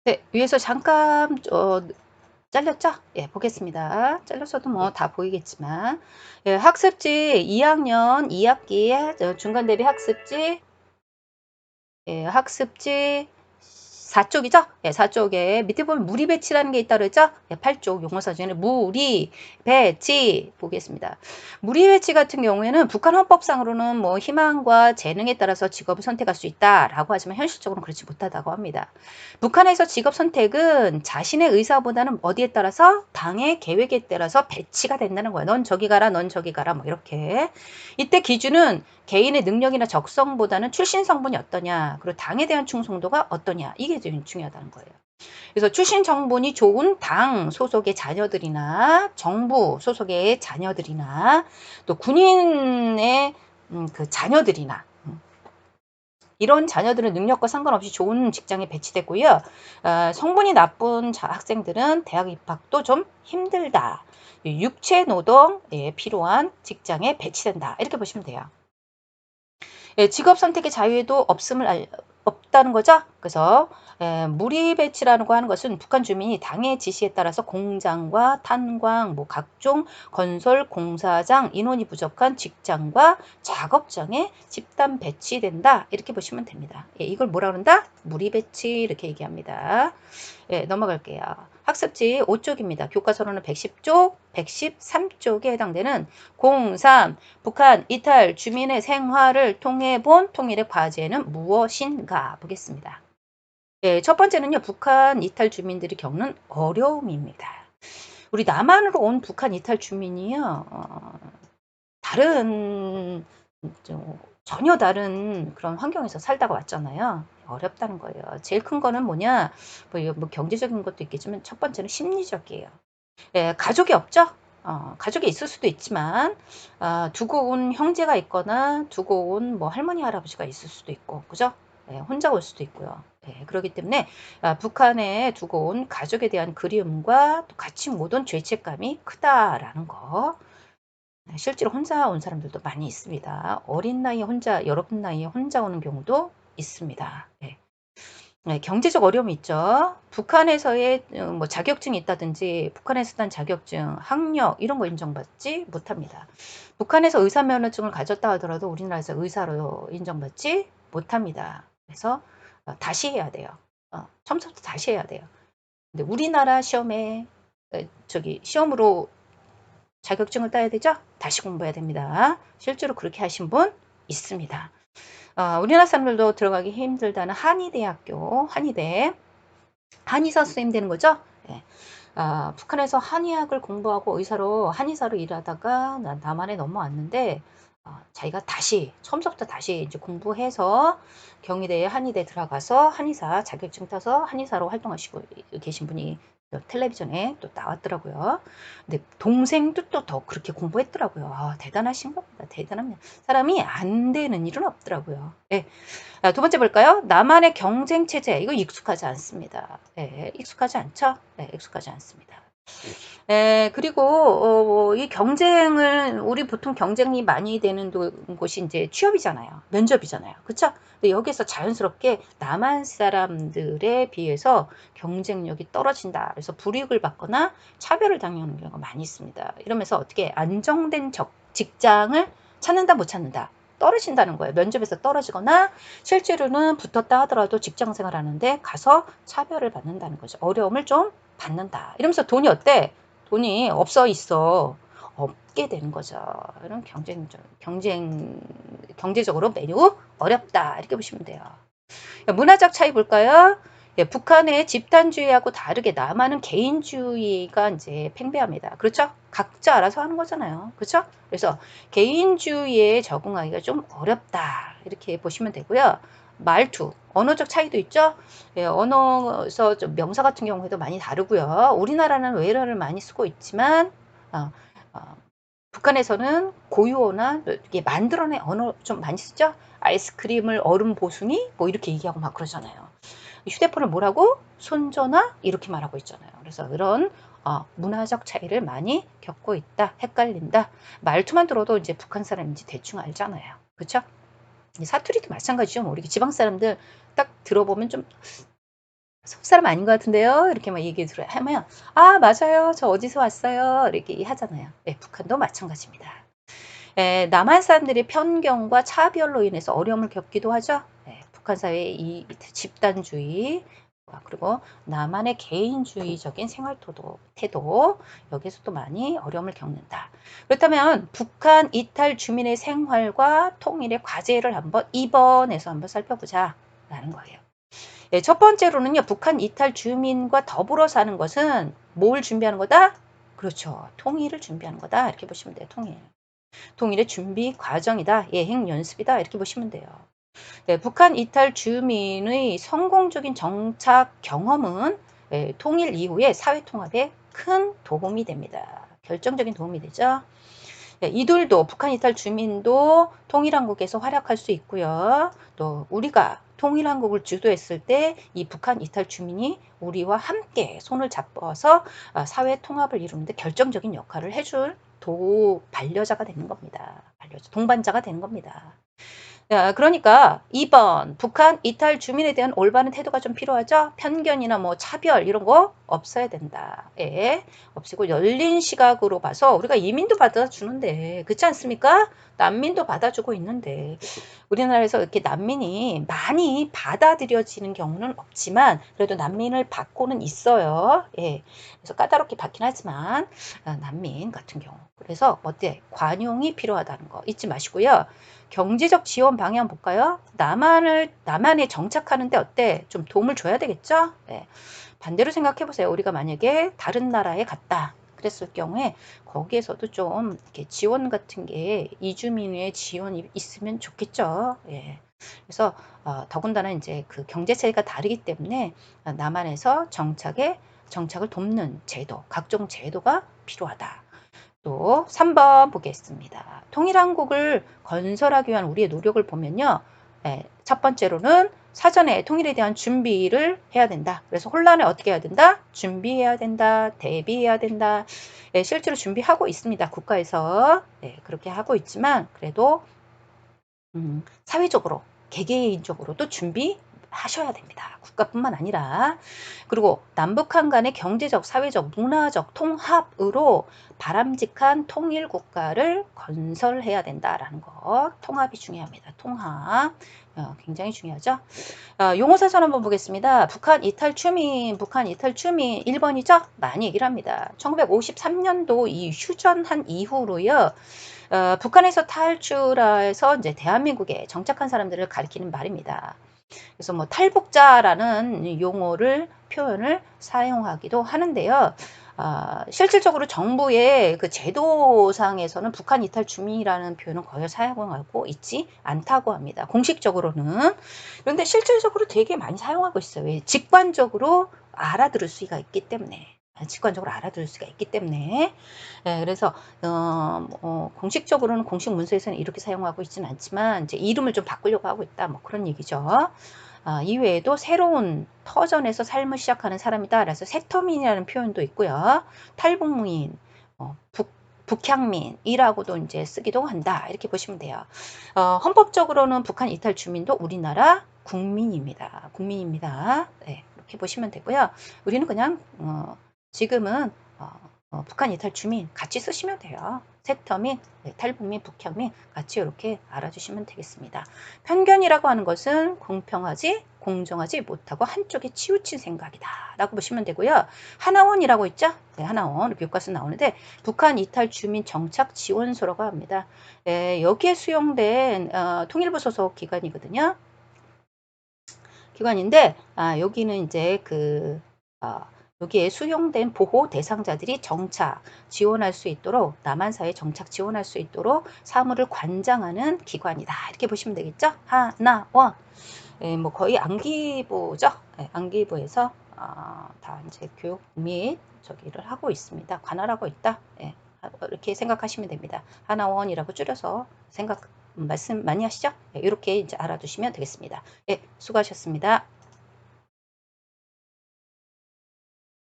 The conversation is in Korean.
네. 위에서 잠깐 잘렸죠? 예 보겠습니다. 잘렸어도 뭐 다 보이겠지만 예 학습지 2 학년 2 학기에 중간 대비 학습지 예 학습지 4 쪽이죠? 예 4 쪽에 밑에 보면 무리 배치라는 게 있다 그랬죠? 예 8쪽 용어사 중에 무리 배치 보겠습니다. 무리 배치 같은 경우에는 북한 헌법상으로는 뭐 "희망과 재능에 따라서 직업을 선택할 수 있다."라고 하지만 현실적으로는 그렇지 못하다고 합니다. 북한에서 직업 선택은 자신의 의사보다는 어디에 따라서 당의 계획에 따라서 배치가 된다는 거예요. "넌 저기 가라. 넌 저기 가라." 뭐 이렇게. 이때 기준은 개인의 능력이나 적성보다는 출신 성분이 어떠냐, 그리고 당에 대한 충성도가 어떠냐, 이게 제일 중요하다는 거예요. 그래서 출신 성분이 좋은 당 소속의 자녀들이나 정부 소속의 자녀들이나 또 군인의 그 자녀들이나 이런 자녀들은 능력과 상관없이 좋은 직장에 배치되고요. 성분이 나쁜 학생들은 대학 입학도 좀 힘들다. 육체 노동에 필요한 직장에 배치된다. 이렇게 보시면 돼요. 예 직업 선택의 자유에도 없다는 거죠. 그래서 무리 배치라는 거 하는 것은 북한 주민이 당의 지시에 따라서 공장과 탄광, 뭐 각종 건설 공사장, 인원이 부족한 직장과 작업장에 집단 배치된다. 이렇게 보시면 됩니다. 예 이걸 뭐라 그런다? 무리 배치 이렇게 얘기합니다. 예 넘어갈게요. 학습지 5 쪽입니다. 교과서로는 110 쪽, 113 쪽에 해당되는 03 북한 이탈 주민의 생활을 통해 본 통일의 과제는 무엇인가 보겠습니다. 예, 첫 번째는요. 북한 이탈 주민들이 겪는 어려움입니다. 우리 남한으로 온 북한 이탈 주민이요. 다른 전혀 다른 그런 환경에서 살다가 왔잖아요. 어렵다는 거예요. 제일 큰 거는 뭐냐? 뭐 경제적인 것도 있겠지만 첫 번째는 심리적이에요. 예 가족이 없죠? 가족이 있을 수도 있지만 두고 온 형제가 있거나 두고 온 뭐 할머니, 할아버지가 있을 수도 있고 그죠? 예 혼자 올 수도 있고요. 예 그러기 때문에 북한에 두고 온 가족에 대한 그리움과 또 같이 못 온 죄책감이 크다라는 거. 실제로 혼자 온 사람들도 많이 있습니다. 어린 나이에 혼자 여러분 나이에 혼자 오는 경우도 있습니다. 예. 네 경제적 어려움이 있죠. 북한에서의 뭐 자격증이 있다든지 북한에서 딴 자격증, 학력 이런 거 인정받지 못합니다. 북한에서 의사 면허증을 가졌다 하더라도 우리나라에서 의사로 인정받지 못합니다. 그래서 다시 해야 돼요. 처음부터 다시 해야 돼요. 근데 우리나라 시험에 시험으로 자격증을 따야 되죠? 다시 공부해야 됩니다. 실제로 그렇게 하신 분 있습니다. 우리나라 사람들도 들어가기 힘들다는 한의대학교, 한의대, 한의사 선생님 되는 거죠? 예. 북한에서 한의학을 공부하고 한의사로 일하다가 남한에 넘어왔는데 자기가 다시 처음부터 다시 이제 공부해서 경희대에 한의대 들어가서 한의사 자격증 따서 한의사로 활동하시고 계신 분이 텔레비전에 또 나왔더라고요. 근데 동생도 또 더 그렇게 공부했더라고요. 대단하신 겁니다. 대단합니다. 사람이 안 되는 일은 없더라고요. 예. 두 번째 볼까요? 나만의 경쟁 체제. 이거 익숙하지 않습니다. 예. 익숙하지 않죠? 네. 익숙하지 않습니다. 그리고 이 경쟁을 우리 보통 경쟁이 많이 되는 곳이 이제 취업이잖아요. 면접이잖아요. 그쵸? 근데 여기서 자연스럽게 남한 사람들에 비해서 경쟁력이 떨어진다. 그래서 불이익을 받거나 차별을 당하는 경우가 많이 있습니다. 이러면서 어떻게 안정된 직장을 찾는다 못 찾는다. 떨어진다는 거예요. 면접에서 떨어지거나 실제로는 붙었다 하더라도 직장 생활하는데 가서 차별을 받는다는 거죠. 어려움을 좀 받는다. 이러면서 돈이 어때? 돈이 없어 있어. 없게 되는 거죠. 이런 경제적으로 매우 어렵다. 이렇게 보시면 돼요. 문화적 차이 볼까요? 예, 북한의 집단주의하고 다르게 남한은 개인주의가 이제 팽배합니다. 그렇죠? 각자 알아서 하는 거잖아요. 그렇죠? 그래서 개인주의에 적응하기가 좀 어렵다. 이렇게 보시면 되고요. 말투, 언어적 차이도 있죠? 예, 언어에서 좀 명사 같은 경우에도 많이 다르고요. 우리나라는 외래어를 많이 쓰고 있지만 어, 어, 북한에서는 고유어나 이렇게 만들어낸 언어 좀 많이 쓰죠? 아이스크림을 얼음 보숭이 뭐 이렇게 얘기하고 막 그러잖아요. 휴대폰을 뭐라고? 손전화 이렇게 말하고 있잖아요. 그래서 이런 문화적 차이를 많이 겪고 있다. 헷갈린다. 말투만 들어도 이제 북한 사람인지 대충 알잖아요. 그쵸? 사투리도 마찬가지죠. 뭐 우리 지방 사람들 딱 들어보면 좀 서울 사람 아닌 것 같은데요? 이렇게 막 얘기 들어 하면 "아 맞아요. 저 어디서 왔어요." 이렇게 하잖아요. 예 북한도 마찬가지입니다. 예 남한 사람들의 편견과 차별로 인해서 어려움을 겪기도 하죠. 예 북한 사회의 이 집단주의 그리고 남한의 개인주의적인 생활 태도 여기에서도 많이 어려움을 겪는다. 그렇다면 북한 이탈 주민의 생활과 통일의 과제를 한번 2번에서 한번 살펴보자라는 거예요. 예, 첫 번째로는요. 북한 이탈 주민과 더불어 사는 것은 뭘 준비하는 거다? 그렇죠. 통일을 준비하는 거다. 이렇게 보시면 돼요. 통일. 통일의 준비 과정이다. 예행 연습이다. 이렇게 보시면 돼요. 네, 북한 이탈 주민의 성공적인 정착 경험은 통일 이후의 사회 통합에 큰 도움이 됩니다. 결정적인 도움이 되죠. 네, 이들도 북한 이탈 주민도 통일한국에서 활약할 수 있고요. 또 우리가 통일한국을 주도했을 때 이 북한 이탈 주민이 우리와 함께 손을 잡아서 사회 통합을 이루는데 결정적인 역할을 해줄 반려자가 되는 겁니다. 반려자, 동반자가 되는 겁니다. 그러니까 2번 북한 이탈 주민에 대한 올바른 태도가 좀 필요하죠. 편견이나 뭐 차별 이런 거 없어야 된다. 예. 없애고 열린 시각으로 봐서 우리가 이민도 받아주는데 그렇지 않습니까? 난민도 받아주고 있는데 우리나라에서 이렇게 난민이 많이 받아들여지는 경우는 없지만 그래도 난민을 받고는 있어요. 예. 그래서 까다롭게 받긴 하지만 난민 같은 경우. 그래서 어때? 관용이 필요하다는 거 잊지 마시고요. 경제적 지원 방향 볼까요? 남한에 정착하는데 어때? 좀 도움을 줘야 되겠죠? 예. 반대로 생각해 보세요. 우리가 만약에 다른 나라에 갔다. 그랬을 경우에 거기에서도 좀 이렇게 지원 같은 게 이주민의 지원이 있으면 좋겠죠. 예. 그래서 더군다나 이제 그 경제 체계가 다르기 때문에 남한에서 정착을 돕는 제도, 각종 제도가 필요하다. 또 3번 보겠습니다. 통일한국을 건설하기 위한 우리의 노력을 보면요. 첫 번째로는 사전에 통일에 대한 준비를 해야 된다. 그래서 혼란을 어떻게 해야 된다? 준비해야 된다. 대비해야 된다. 실제로 준비하고 있습니다. 국가에서. 그렇게 하고 있지만 그래도 사회적으로 개개인적으로도 준비하셔야 됩니다. 국가뿐만 아니라. 그리고 남북한 간의 경제적, 사회적, 문화적 통합으로 바람직한 통일 국가를 건설해야 된다라는 거. 통합이 중요합니다. 통합. 굉장히 중요하죠. 용어 사전 한번 보겠습니다. 북한 이탈 추민 1번이죠? 많이 얘기를 합니다. 1953년도 이 휴전한 이후로요. 북한에서 탈출해서 이제 대한민국에 정착한 사람들을 가리키는 말입니다. 그래서 뭐 탈북자라는 표현을 사용하기도 하는데요. 실질적으로 정부의 그 제도상에서는 북한 이탈 주민이라는 표현은 거의 사용하고 있지 않다고 합니다. 공식적으로는. 그런데 실질적으로 되게 많이 사용하고 있어요. 직관적으로 알아들을 수가 있기 때문에. 직관적으로 알아들을 수가 있기 때문에. 그래서 공식적으로는 공식 문서에서는 이렇게 사용하고 있지는 않지만 이제 이름을 좀 바꾸려고 하고 있다. 뭐 그런 얘기죠. 이외에도 새로운 터전에서 삶을 시작하는 사람이다. 그래서 새터민이라는 표현도 있고요. 탈북민, 북향민이라고도 이제 쓰기도 한다. 이렇게 보시면 돼요. 헌법적으로는 북한 이탈 주민도 우리나라 국민입니다. 국민입니다. 네, 이렇게 보시면 되고요. 우리는 그냥 지금은 북한 이탈 주민 같이 쓰시면 돼요. 세터민, 탈북민, 북향민 같이 이렇게 알아주시면 되겠습니다. 편견이라고 하는 것은 공평하지 공정하지 못하고 한쪽에 치우친 생각이다 라고 보시면 되고요. 하나원이라고 있죠? 네, 하나원 교과서 나오는데 북한 이탈 주민 정착 지원소라고 합니다. 여기에 수용된 통일부 소속 기관이거든요. 기관인데 여기는 이제 여기에 수용된 보호 대상자들이 정착 지원할 수 있도록 남한사회 정착 지원할 수 있도록 사무를 관장하는 기관이다. 이렇게 보시면 되겠죠? 하나원. 뭐 거의 안기부죠. 안기부에서 다 이제 교육 및 저기를 하고 있습니다. 관할하고 있다. 이렇게 생각하시면 됩니다. 하나원이라고 줄여서 말씀 많이 하시죠? 이렇게 이제 알아두시면 되겠습니다. 수고하셨습니다.